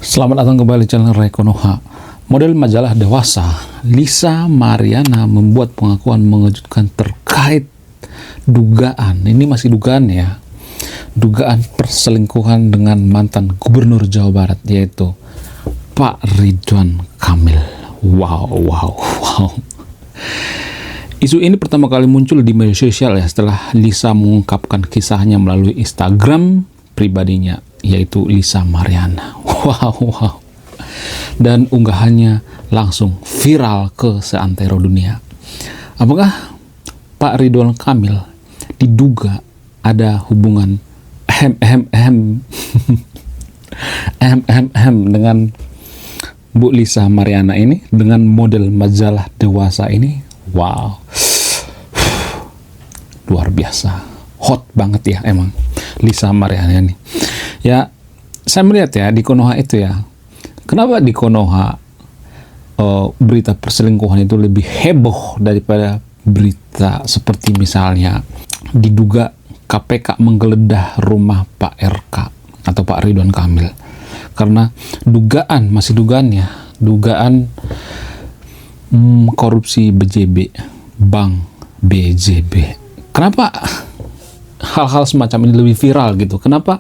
Selamat datang kembali di channel Ray Konoha. Model majalah dewasa Lisa Mariana membuat pengakuan mengejutkan terkait dugaan, ini masih dugaan ya, dugaan perselingkuhan dengan mantan gubernur Jawa Barat, yaitu Pak Ridwan Kamil. Wow. Isu ini pertama kali muncul di media sosial ya, setelah Lisa mengungkapkan kisahnya melalui Instagram pribadinya, yaitu Lisa Mariana. Wow. Dan unggahannya langsung viral ke seantero dunia. Apakah Pak Ridwan Kamil diduga ada hubungan dengan Bu Lisa Mariana ini, dengan model majalah dewasa ini? Wow, luar biasa, hot banget ya emang Lisa Mariana ini. Ya, saya melihat ya di Konoha itu ya, kenapa di Konoha berita perselingkuhan itu lebih heboh daripada berita seperti misalnya diduga KPK menggeledah rumah Pak RK atau Pak Ridwan Kamil, karena dugaan, masih dugaan ya, dugaan korupsi BJB, Bank BJB. Kenapa hal-hal semacam ini lebih viral gitu? Kenapa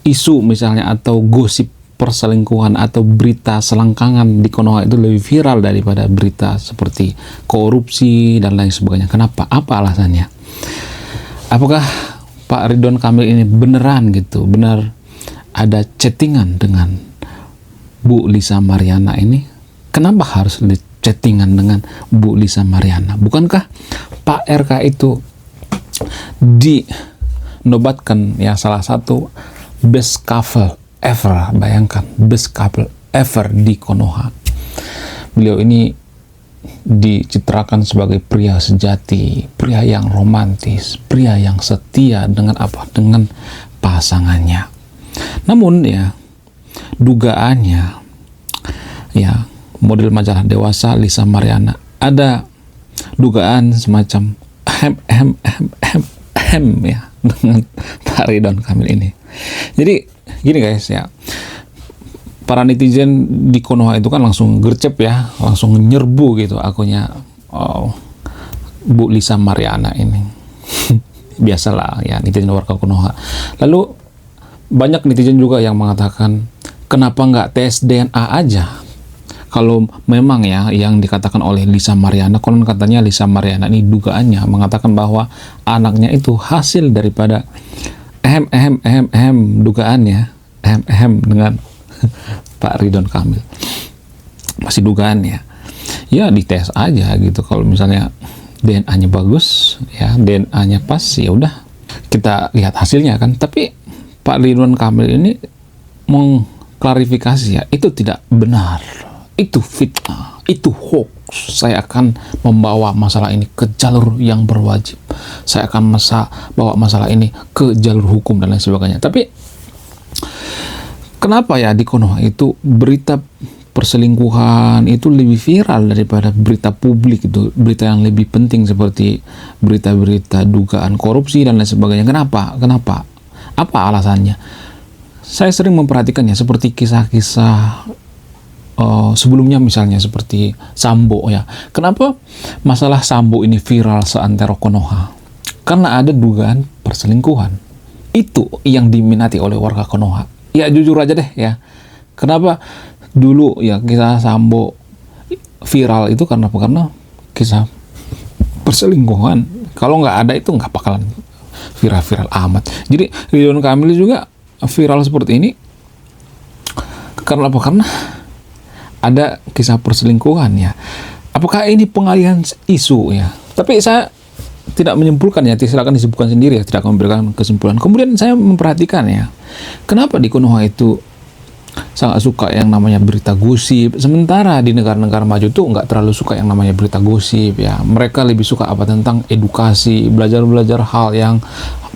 isu misalnya atau gosip perselingkuhan atau berita selangkangan di Konoha itu lebih viral daripada berita seperti korupsi dan lain sebagainya? Kenapa? Apa alasannya? Apakah Pak Ridwan Kamil ini beneran gitu, benar ada chattingan dengan Bu Lisa Mariana ini? Kenapa harus chattingan dengan Bu Lisa Mariana? Bukankah Pak RK itu dinobatkan ya salah satu best couple ever? Bayangkan, best couple ever di Konoha. Beliau ini dicitrakan sebagai pria sejati, pria yang romantis, pria yang setia dengan apa? Dengan pasangannya. Namun ya, dugaannya ya, model majalah dewasa Lisa Mariana ada dugaan semacam ya dengan Pak Ridwan Kamil ini. Jadi gini guys ya, para netizen di Konoha itu kan langsung gercep ya, langsung nyerbu gitu akunnya Bu Lisa Mariana ini. Biasalah ya netizen warga Konoha. Lalu banyak netizen juga yang mengatakan, kenapa nggak tes DNA aja? Kalau memang ya yang dikatakan oleh Lisa Mariana, konon katanya Lisa Mariana ini dugaannya mengatakan bahwa anaknya itu hasil daripada dugaannya dengan Pak Ridwan Kamil. Masih dugaannya. Ya dites aja gitu, kalau misalnya DNA-nya bagus, ya DNA-nya pas, ya udah kita lihat hasilnya kan. Tapi Pak Ridwan Kamil ini mengklarifikasi ya, itu tidak benar. Itu fitnah, itu hoax. Saya akan membawa masalah ini ke jalur yang berwajib. Saya akan bawa masalah ini ke jalur hukum dan lain sebagainya. Tapi kenapa ya di Konoha itu berita perselingkuhan itu lebih viral daripada berita publik itu, berita yang lebih penting seperti berita-berita dugaan korupsi dan lain sebagainya? Kenapa? Apa alasannya? Saya sering memperhatikannya seperti kisah-kisah sebelumnya, misalnya seperti Sambo ya. Kenapa masalah Sambo ini viral seantero Konoha? Karena ada dugaan perselingkuhan. Itu yang diminati oleh warga Konoha. Ya jujur aja deh ya. Kenapa dulu ya kisah Sambo viral itu? Karena kisah perselingkuhan. Kalau nggak ada itu nggak bakalan viral amat. Jadi Ridwan Kamil juga viral seperti ini karena apa? Karena ada kisah perselingkuhan ya. Apakah ini pengalihan isu ya? Tapi saya tidak menyimpulkan ya, silakan disebutkan sendiri ya, tidak akan memberikan kesimpulan. Kemudian saya memperhatikan ya, kenapa di Konoha itu sangat suka yang namanya berita gosip, sementara di negara-negara maju tuh nggak terlalu suka yang namanya berita gosip ya. Mereka lebih suka apa? Tentang edukasi, belajar hal yang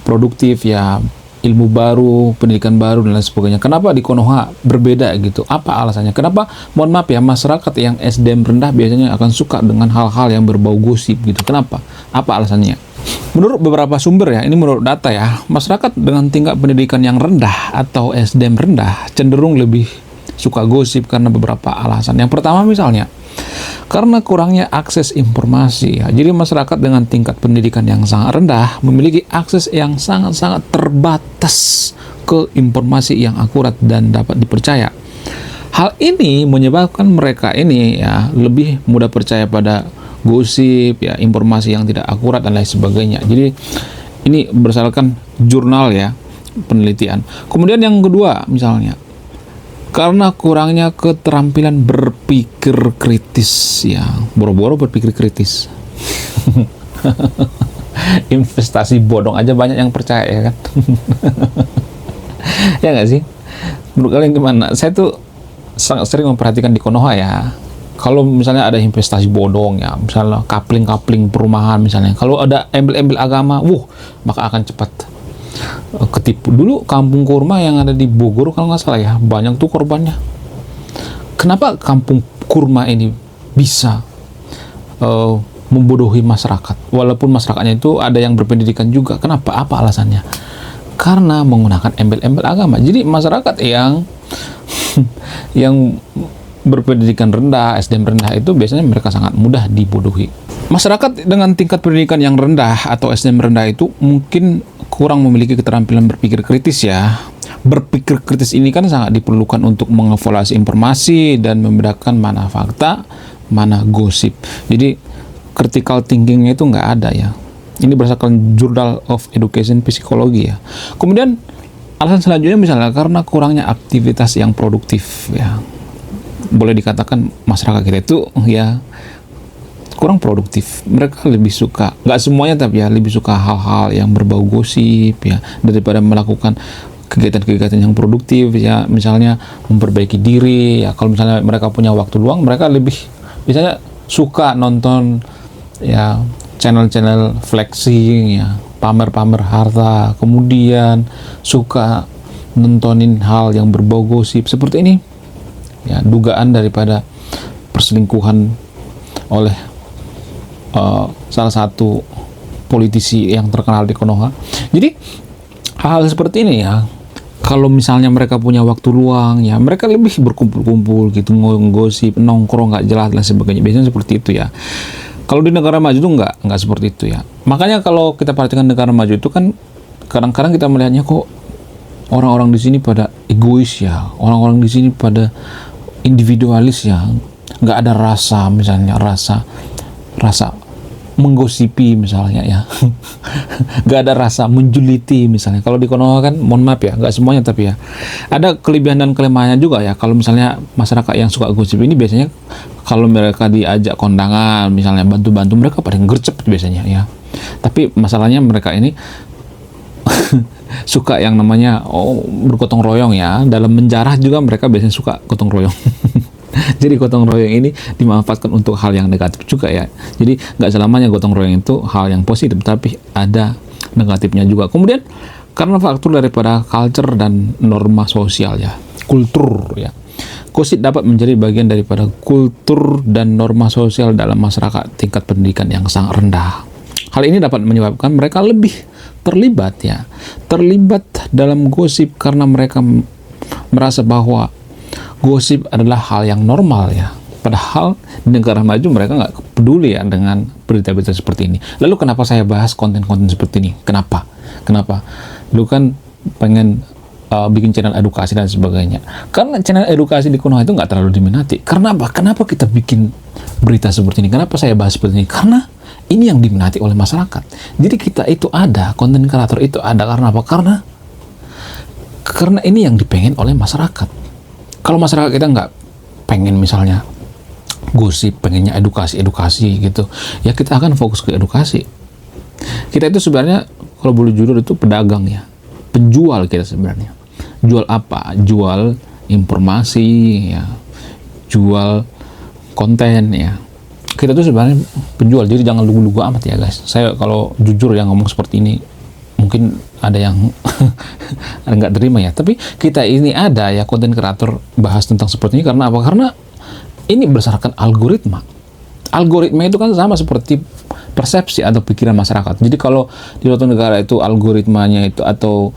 produktif ya, ilmu baru, pendidikan baru dan lain sebagainya. Kenapa di Konoha berbeda gitu? Apa alasannya? Kenapa, mohon maaf ya, masyarakat yang SDM rendah biasanya akan suka dengan hal-hal yang berbau gosip gitu? Kenapa? Apa alasannya? Menurut beberapa sumber ya, ini menurut data ya, masyarakat dengan tingkat pendidikan yang rendah atau SDM rendah cenderung lebih suka gosip karena beberapa alasan. Yang pertama misalnya, karena kurangnya akses informasi ya. Jadi masyarakat dengan tingkat pendidikan yang sangat rendah memiliki akses yang sangat-sangat terbatas ke informasi yang akurat dan dapat dipercaya. Hal ini menyebabkan mereka ini ya lebih mudah percaya pada gosip ya, informasi yang tidak akurat dan lain sebagainya. Jadi ini berdasarkan jurnal ya, penelitian. Kemudian yang kedua misalnya, karena kurangnya keterampilan berpikir kritis ya, boro-boro berpikir kritis. Investasi bodong aja banyak yang percaya ya kan. Ya nggak sih? Menurut kalian gimana? Saya tuh sangat sering memperhatikan di Konoha ya. Kalau misalnya ada investasi bodong ya, misalnya kapling-kapling perumahan misalnya, kalau ada embel-embel agama, maka akan cepat ketipu. Dulu kampung kurma yang ada di Bogor kalau nggak salah ya, banyak tuh korbannya. Kenapa kampung kurma ini bisa membodohi masyarakat? Walaupun masyarakatnya itu ada yang berpendidikan juga. Kenapa? Apa alasannya? Karena menggunakan embel-embel agama. Jadi masyarakat yang yang berpendidikan rendah, SDM rendah itu biasanya mereka sangat mudah dibodohi. Masyarakat dengan tingkat pendidikan yang rendah atau SDM rendah itu mungkin kurang memiliki keterampilan berpikir kritis ya. Berpikir kritis ini kan sangat diperlukan untuk mengevaluasi informasi dan membedakan mana fakta, mana gosip. Jadi critical thinkingnya itu nggak ada ya. Ini berdasarkan Journal of Education Psikologi ya. Kemudian alasan selanjutnya misalnya karena kurangnya aktivitas yang produktif ya. Boleh dikatakan masyarakat kita itu ya kurang produktif. Mereka lebih suka, nggak semuanya tapi ya, lebih suka hal-hal yang berbau gosip ya, daripada melakukan kegiatan-kegiatan yang produktif ya, misalnya memperbaiki diri ya. Kalau misalnya mereka punya waktu luang, mereka lebih biasanya suka nonton ya channel-channel flexing ya, pamer-pamer harta, kemudian suka nontonin hal yang berbau gosip seperti ini ya, dugaan daripada perselingkuhan oleh salah satu politisi yang terkenal di Konoha. Jadi hal-hal seperti ini ya, kalau misalnya mereka punya waktu luang ya, mereka lebih berkumpul-kumpul gitu, ngosip, nongkrong nggak jelas dan sebagainya. Biasanya seperti itu ya. Kalau di negara maju itu nggak seperti itu ya. Makanya kalau kita perhatikan negara maju itu kan kadang-kadang kita melihatnya kok orang-orang di sini pada egois ya, orang-orang di sini pada individualis ya, nggak ada rasa, misalnya rasa menggosipi misalnya ya, nggak ada rasa menjuliti misalnya. Kalau di Konoha kan, mohon maaf ya, nggak semuanya tapi ya, ada kelebihan dan kelemahannya juga ya. Kalau misalnya masyarakat yang suka gosip ini biasanya kalau mereka diajak kondangan misalnya bantu-bantu, mereka pada gercep biasanya ya. Tapi masalahnya mereka ini suka yang namanya bergotong royong ya. Dalam menjarah juga mereka biasanya suka gotong royong. Jadi gotong royong ini dimanfaatkan untuk hal yang negatif juga ya. Jadi nggak selamanya gotong royong itu hal yang positif, tapi ada negatifnya juga. Kemudian karena faktor daripada culture dan norma sosial ya, kultur ya. Gosip dapat menjadi bagian daripada kultur dan norma sosial dalam masyarakat tingkat pendidikan yang sangat rendah. Hal ini dapat menyebabkan mereka lebih terlibat dalam gosip karena mereka merasa bahwa gosip adalah hal yang normal ya. Padahal di negara maju mereka nggak peduli ya dengan berita-berita seperti ini. Lalu kenapa saya bahas konten-konten seperti ini? Kenapa? Lu kan pengen bikin channel edukasi dan sebagainya. Karena channel edukasi di Konoha itu nggak terlalu diminati. Karena apa? Kenapa kita bikin berita seperti ini? Kenapa saya bahas seperti ini? Karena ini yang diminati oleh masyarakat. Jadi kita itu ada, konten kreator itu ada karena apa? Karena ini yang dipengen oleh masyarakat. Kalau masyarakat kita nggak pengen misalnya gosip, pengennya edukasi gitu, ya kita akan fokus ke edukasi. Kita itu sebenarnya kalau boleh jujur itu pedagang ya, penjual kita sebenarnya. Jual apa? Jual informasi ya, jual konten ya. Kita tuh sebenarnya penjual, jadi jangan lugu-lugu amat ya guys. Saya kalau jujur yang ngomong seperti ini, mungkin ada yang nggak terima ya. Tapi kita ini ada ya konten kreator bahas tentang seperti ini karena apa? Karena ini berdasarkan algoritma. Algoritma itu kan sama seperti persepsi atau pikiran masyarakat. Jadi kalau di suatu negara itu algoritmanya itu atau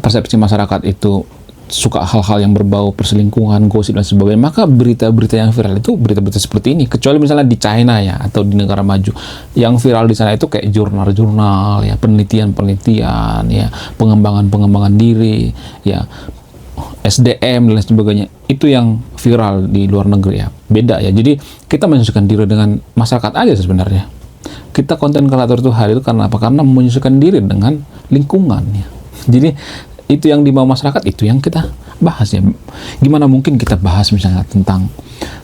persepsi masyarakat itu suka hal-hal yang berbau perselingkuhan, gosip dan sebagainya, maka berita-berita yang viral itu berita-berita seperti ini. Kecuali misalnya di China ya, atau di negara maju, yang viral di sana itu kayak jurnal-jurnal ya, penelitian-penelitian ya, pengembangan diri ya, SDM dan lain sebagainya. Itu yang viral di luar negeri ya. Beda ya. Jadi kita menyesuaikan diri dengan masyarakat aja sebenarnya. Kita konten kreator itu hari itu karena apa? Karena menyesuaikan diri dengan lingkungan ya. Jadi itu yang dimau masyarakat, itu yang kita bahas ya. Gimana mungkin kita bahas misalnya tentang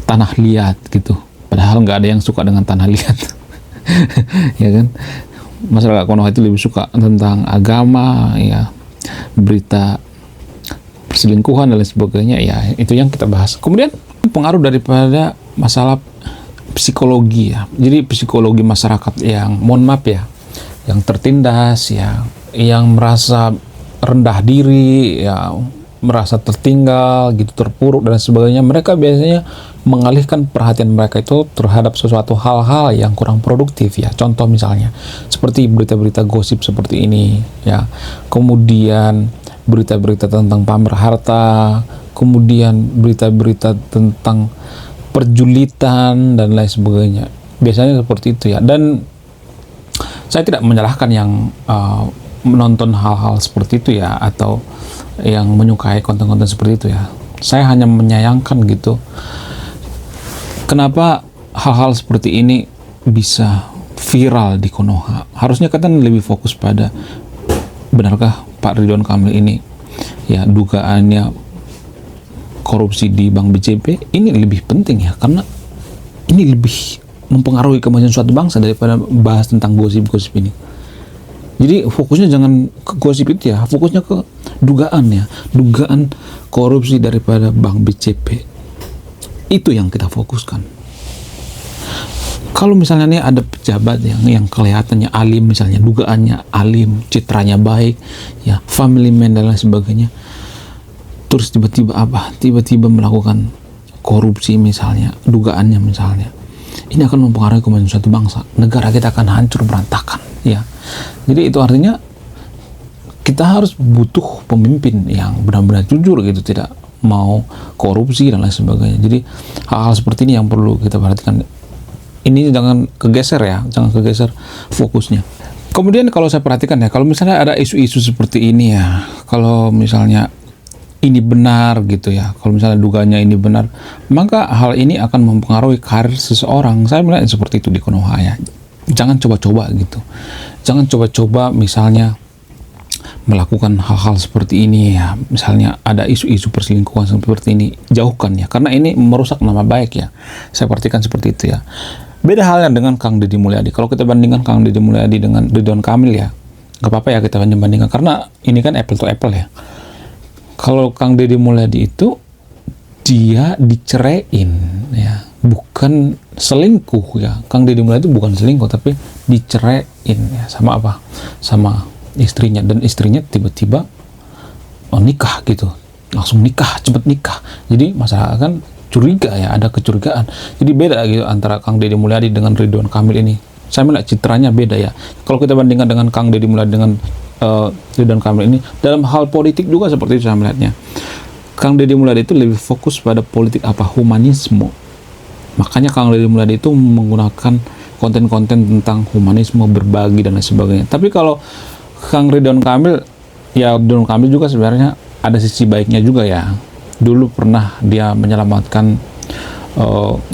tanah liat gitu, padahal nggak ada yang suka dengan tanah liat. Ya kan, masyarakat Konoha itu lebih suka tentang agama ya, berita perselingkuhan dan lain sebagainya ya, itu yang kita bahas. Kemudian pengaruh daripada masalah psikologi ya, jadi psikologi masyarakat yang mohon maaf ya, yang tertindas ya, yang merasa rendah diri ya, merasa tertinggal gitu, terpuruk dan sebagainya, mereka biasanya mengalihkan perhatian mereka itu terhadap sesuatu hal-hal yang kurang produktif ya. Contoh misalnya seperti berita-berita gosip seperti ini ya, kemudian berita-berita tentang pamer harta, kemudian berita-berita tentang perjulitan dan lain sebagainya, biasanya seperti itu ya. Dan saya tidak menyalahkan yang menonton hal-hal seperti itu ya, atau yang menyukai konten-konten seperti itu ya. Saya hanya menyayangkan gitu, kenapa hal-hal seperti ini bisa viral di Konoha. Harusnya kita lebih fokus pada, benarkah Pak Ridwan Kamil ini ya dugaannya korupsi di Bank BCP, ini lebih penting ya, karena ini lebih mempengaruhi kemajuan suatu bangsa daripada bahas tentang gosip-gosip ini. Jadi fokusnya jangan ke gosip itu ya, fokusnya ke dugaan ya, dugaan korupsi daripada Bank BCP. Itu yang kita fokuskan. Kalau misalnya nih ada pejabat yang kelihatannya alim, misalnya dugaannya alim, citranya baik, ya family man dan lain sebagainya, terus tiba-tiba apa? Tiba-tiba melakukan korupsi misalnya, dugaannya misalnya, ini akan mempengaruhi kemajuan suatu bangsa. Negara kita akan hancur berantakan, ya. Jadi itu artinya kita harus butuh pemimpin yang benar-benar jujur gitu, tidak mau korupsi dan lain sebagainya. Jadi hal-hal seperti ini yang perlu kita perhatikan. Ini jangan kegeser ya, jangan kegeser fokusnya. Kemudian kalau saya perhatikan ya, kalau misalnya ada isu-isu seperti ini ya, kalau misalnya ini benar gitu ya, kalau misalnya dugaannya ini benar, maka hal ini akan mempengaruhi karir seseorang. Saya melihat seperti itu di Konoha ya. Jangan coba-coba gitu, jangan coba-coba misalnya melakukan hal-hal seperti ini ya. Misalnya ada isu-isu perselingkuhan seperti ini, jauhkan ya, karena ini merusak nama baik ya. Saya perhatikan seperti itu ya. Beda halnya dengan Kang Deddy Mulyadi. Kalau kita bandingkan Kang Deddy Mulyadi dengan Ridwan Kamil ya, nggak apa-apa ya kita bandingkan, karena ini kan apple to apple ya. Kalau Kang Deddy Mulyadi itu dia diceraiin ya, bukan selingkuh ya. Kang Deddy Mulyadi itu bukan selingkuh, tapi diceraiin ya. Sama apa? Sama istrinya, dan istrinya tiba-tiba nikah gitu, langsung nikah, cepet nikah. Jadi masyarakat kan curiga ya, ada kecurigaan. Jadi beda gitu antara Kang Deddy Mulyadi dengan Ridwan Kamil ini. Saya melihat citranya beda ya. Kalau kita bandingkan dengan Kang Deddy Mulyadi dengan Ridwan Kamil ini, dalam hal politik juga seperti itu saya melihatnya. Kang Deddy Mulyadi itu lebih fokus pada politik apa? Humanisme. Makanya Kang Deddy Mulyadi itu menggunakan konten-konten tentang humanisme, berbagi dan lain sebagainya. Tapi kalau Kang Ridwan Kamil, ya Ridwan Kamil juga sebenarnya ada sisi baiknya juga ya. Dulu pernah dia menyelamatkan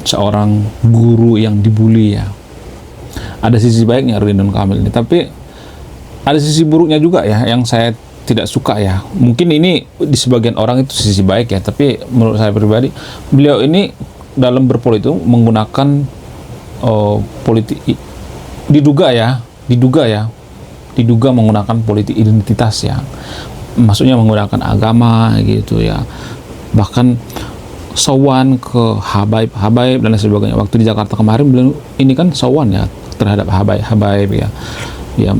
seorang guru yang dibully ya. Ada sisi baiknya Ridwan Kamil ini, tapi ada sisi buruknya juga ya yang saya tidak suka ya. Mungkin ini di sebagian orang itu sisi baik ya, tapi menurut saya pribadi, beliau ini dalam berpolitik menggunakan politik, diduga menggunakan politik identitas ya, maksudnya menggunakan agama gitu ya, bahkan sowan ke habaib dan lain sebagainya. Waktu di Jakarta kemarin beliau ini kan sowan ya terhadap habaib ya, ya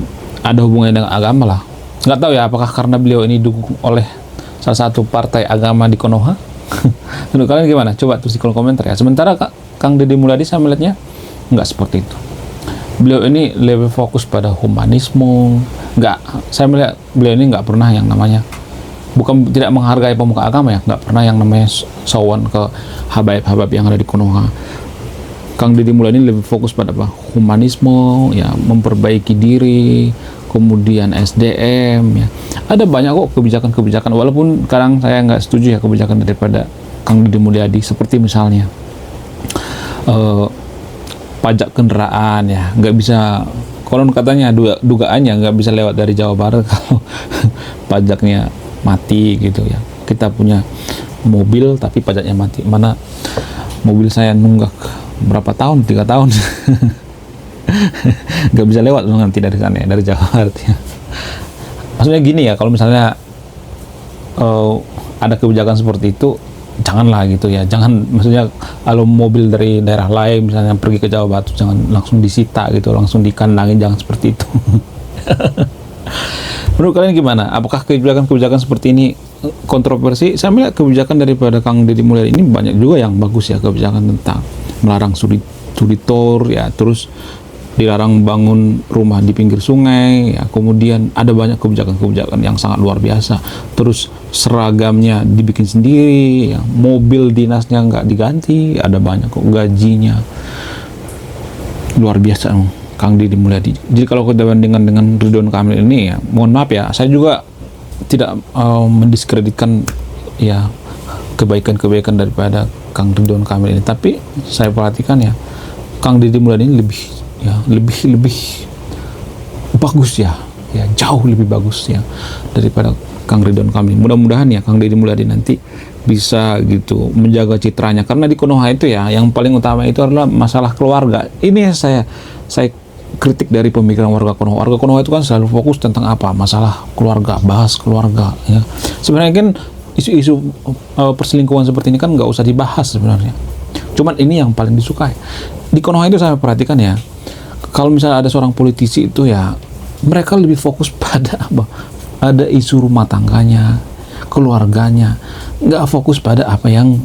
ada hubungannya dengan agama lah. Nggak tahu ya apakah karena beliau ini didukung oleh salah satu partai agama di Konoha. Menurut kalian gimana? Coba tulis di kolom komentar ya. Sementara Kang Deddy Mulyadi saya melihatnya nggak seperti itu. Beliau ini lebih fokus pada humanisme. Nggak, saya melihat beliau ini nggak pernah yang namanya bukan tidak menghargai pemuka agama ya, nggak pernah yang namanya sowan ke habaib-habaib yang ada di Konoha. Kang Deddy Mulyadi lebih fokus pada apa? Humanisme, ya, memperbaiki diri, kemudian SDM, ya. Ada banyak kok kebijakan-kebijakan, walaupun kadang saya nggak setuju ya kebijakan daripada Kang Deddy Mulyadi, seperti misalnya pajak kendaraan, ya, nggak bisa, konon katanya dugaannya nggak bisa lewat dari Jawa Barat kalau pajaknya mati gitu ya. Kita punya mobil tapi pajaknya mati, mana mobil saya nunggak berapa tahun, 3 tahun nggak bisa lewat nanti dari sana ya, dari Jawa Barat ya. Maksudnya gini ya, kalau misalnya ada kebijakan seperti itu, janganlah gitu ya, jangan, maksudnya kalau mobil dari daerah lain misalnya pergi ke Jawa Barat, jangan langsung disita gitu, langsung dikandangin, jangan seperti itu. Menurut kalian gimana? Apakah kebijakan-kebijakan seperti ini kontroversi? Saya melihat kebijakan daripada Kang Deddy Mulyadi ini banyak juga yang bagus ya, kebijakan tentang melarang studi tour ya, terus dilarang bangun rumah di pinggir sungai ya, kemudian ada banyak kebijakan-kebijakan yang sangat luar biasa. Terus seragamnya dibikin sendiri ya, mobil dinasnya nggak diganti, ada banyak kok, gajinya luar biasa Kang Deddy Mulyadi. Jadi kalau kita bandingkan dengan Ridwan Kamil ini ya, mohon maaf ya, saya juga tidak mendiskreditkan ya kebaikan-kebaikan daripada Kang Ridwan Kamil ini, tapi saya perhatikan ya, Kang Deddy Mulyadi ini lebih bagus ya, jauh lebih bagus ya daripada Kang Ridwan Kamil. Mudah-mudahan ya Kang Deddy Mulyadi nanti bisa gitu menjaga citranya, karena di Konoha itu ya yang paling utama itu adalah masalah keluarga. Ini saya kritik dari pemikiran warga Konoha. Warga Konoha itu kan selalu fokus tentang apa? Masalah keluarga, bahas keluarga ya. Sebenarnya kan isu-isu perselingkuhan seperti ini kan nggak usah dibahas sebenarnya. Cuman ini yang paling disukai. Di Konoha itu saya perhatikan ya, kalau misalnya ada seorang politisi itu ya, mereka lebih fokus pada apa? Ada isu rumah tangganya, keluarganya, nggak fokus pada apa yang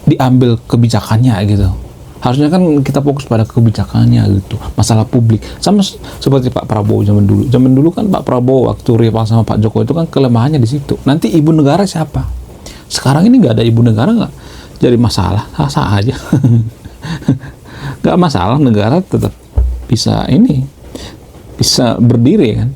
diambil kebijakannya gitu. Harusnya kan kita fokus pada kebijakannya gitu, masalah publik. Sama seperti Pak Prabowo zaman dulu. Zaman dulu kan Pak Prabowo waktu rival sama Pak Jokowi itu kan kelemahannya di situ. Nanti ibu negara siapa? Sekarang ini nggak ada ibu negara, nggak jadi masalah, sah aja. Nggak masalah, negara tetap bisa berdiri kan.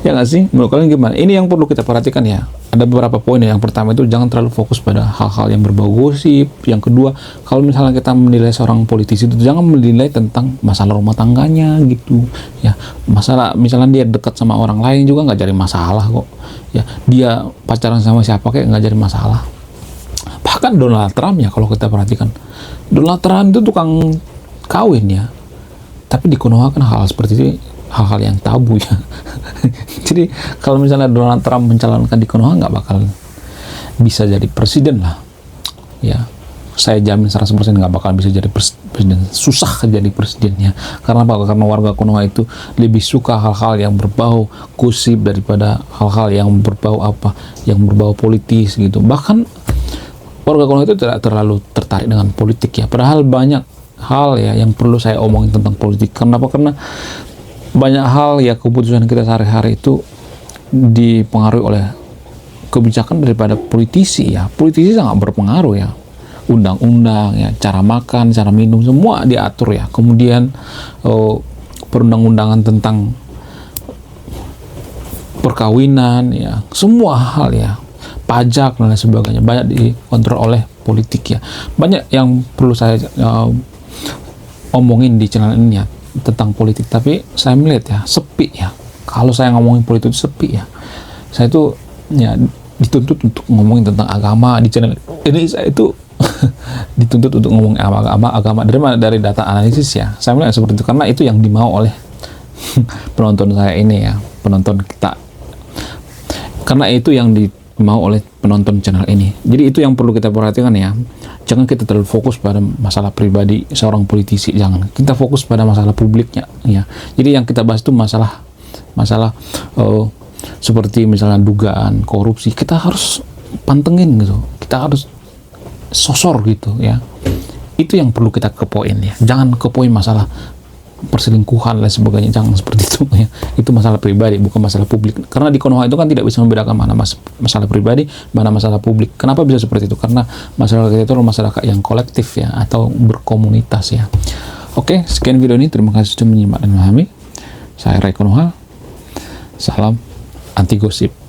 Ya nggak sih? Menurut kalian gimana? Ini yang perlu kita perhatikan ya. Ada beberapa poin ya. Yang pertama itu jangan terlalu fokus pada hal-hal yang berbau gosip. Yang kedua, kalau misalnya kita menilai seorang politisi itu jangan menilai tentang masalah rumah tangganya gitu ya. Masalah misalnya dia dekat sama orang lain juga nggak jadi masalah kok ya. Dia pacaran sama siapa kayak nggak jadi masalah. Bahkan Donald Trump ya, kalau kita perhatikan, Donald Trump itu tukang kawin ya. Tapi di Konoha kan hal seperti itu hal-hal yang tabu ya. Jadi kalau misalnya Donald Trump mencalonkan di Konoha, nggak bakal bisa jadi presiden lah ya. Saya jamin 100% nggak bakal bisa jadi presiden, susah jadi presidennya. Karena apa? Karena warga Konoha itu lebih suka hal-hal yang berbau gosip daripada hal-hal yang berbau politis gitu. Bahkan warga Konoha itu tidak terlalu tertarik dengan politik ya, padahal banyak hal ya yang perlu saya omongin tentang politik. Kenapa? Karena banyak hal ya, keputusan kita sehari-hari itu dipengaruhi oleh kebijakan daripada politisi ya. Politisi sangat berpengaruh ya. Undang-undang ya, cara makan, cara minum, semua diatur ya. Kemudian perundang-undangan tentang perkawinan ya, semua hal ya, pajak dan lain sebagainya banyak dikontrol oleh politik ya. Banyak yang perlu saya omongin di channel ini ya tentang politik, tapi saya melihat ya sepi ya. Kalau saya ngomongin politik itu sepi ya. Saya itu ya dituntut untuk ngomongin tentang agama di channel ini. Saya itu dituntut untuk ngomongin agama dari data analisis ya. Saya melihat seperti itu karena itu yang dimau oleh penonton saya ini ya, penonton kita. Karena itu yang dimau oleh penonton channel ini. Jadi itu yang perlu kita perhatikan ya. Jangan kita terlalu fokus pada masalah pribadi seorang politisi, jangan. Kita fokus pada masalah publiknya ya. Jadi yang kita bahas itu masalah seperti misalnya dugaan korupsi, kita harus pantengin gitu. Kita harus sosor gitu ya. Itu yang perlu kita kepoin ya. Jangan kepoin masalah perselingkuhan dan sebagainya. Jangan seperti itu ya. Itu masalah pribadi, bukan masalah publik. Karena di Konoha itu kan tidak bisa membedakan mana masalah pribadi, mana masalah publik. Kenapa bisa seperti itu? Karena masyarakat itu adalah masyarakat yang kolektif ya, atau berkomunitas ya. Oke, sekian video ini. Terima kasih sudah menyimak dan memahami. Saya Ray Konoha. Salam anti gosip.